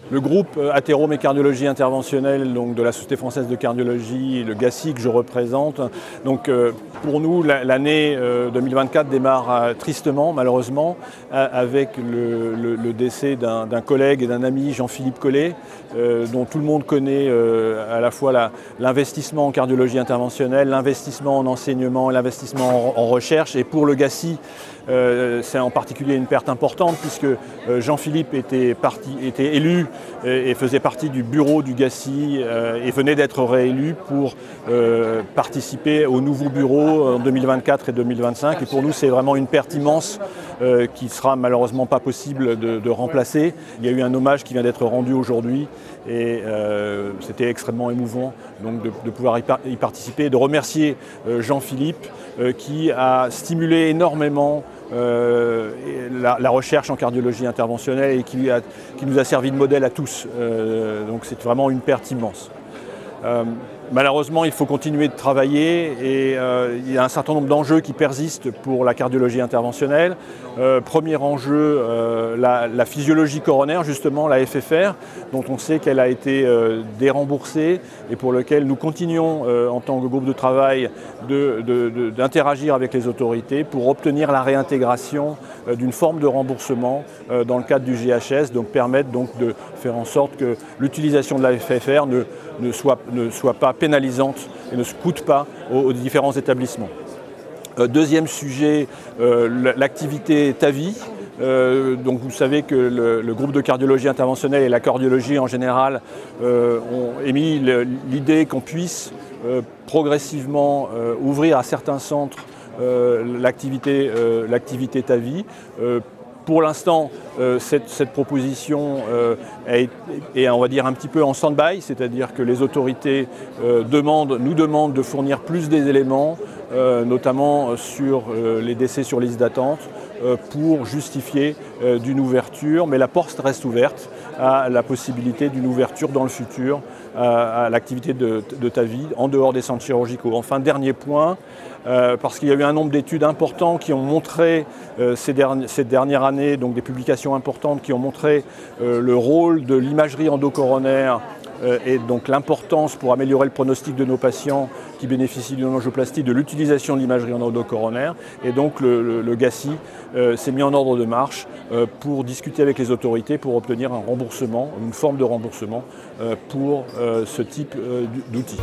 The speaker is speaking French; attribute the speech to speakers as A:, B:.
A: Le groupe Athérome et Cardiologie Interventionnelle donc de la Société française de cardiologie, le GACI que je représente. Donc, pour nous, l'année 2024 démarre tristement, malheureusement, avec le décès d'un collègue et d'un ami, Jean-Philippe Collet, dont tout le monde connaît à la fois l'investissement en cardiologie interventionnelle, l'investissement en enseignement et l'investissement en recherche. Et pour le GACI, c'est en particulier une perte importante puisque Jean-Philippe était élu et faisait partie du bureau du GACI et venait d'être réélu pour participer au nouveau bureau en 2024 et 2025. Et pour nous, c'est vraiment une perte immense qui ne sera malheureusement pas possible de remplacer. Il y a eu un hommage qui vient d'être rendu aujourd'hui et c'était extrêmement émouvant donc, de pouvoir y participer et de remercier Jean-Philippe qui a stimulé énormément la recherche en cardiologie interventionnelle et qui nous a servi de modèle à tous. Donc c'est vraiment une perte immense. Malheureusement, il faut continuer de travailler et il y a un certain nombre d'enjeux qui persistent pour la cardiologie interventionnelle. Premier enjeu, la physiologie coronaire, justement, la FFR, dont on sait qu'elle a été déremboursée et pour lequel nous continuons en tant que groupe de travail d'interagir avec les autorités pour obtenir la réintégration d'une forme de remboursement dans le cadre du GHS, donc permettre donc de faire en sorte que l'utilisation de la FFR ne soit pas pénalisante et ne se coûte pas aux différents établissements. Deuxième sujet, l'activité TAVI. Donc vous savez que le groupe de cardiologie interventionnelle et la cardiologie en général ont émis l'idée qu'on puisse progressivement ouvrir à certains centres l'activité TAVI. Pour l'instant, cette proposition est, on va dire, un petit peu en stand-by, c'est-à-dire que les autorités nous demandent de fournir plus des éléments, notamment sur les décès sur liste d'attente, pour justifier d'une ouverture, mais la porte reste ouverte à la possibilité d'une ouverture dans le futur à l'activité de TAVI en dehors des centres chirurgicaux. Enfin, dernier point, parce qu'il y a eu un nombre d'études importants qui ont montré cette dernière année, donc des publications importantes qui ont montré le rôle de l'imagerie endocoronaire et donc l'importance pour améliorer le pronostic de nos patients qui bénéficient d'une angioplastie de l'utilisation de l'imagerie endocoronaire. Et donc le GACI s'est mis en ordre de marche pour discuter avec les autorités pour obtenir un remboursement, une forme de remboursement pour ce type d'outil.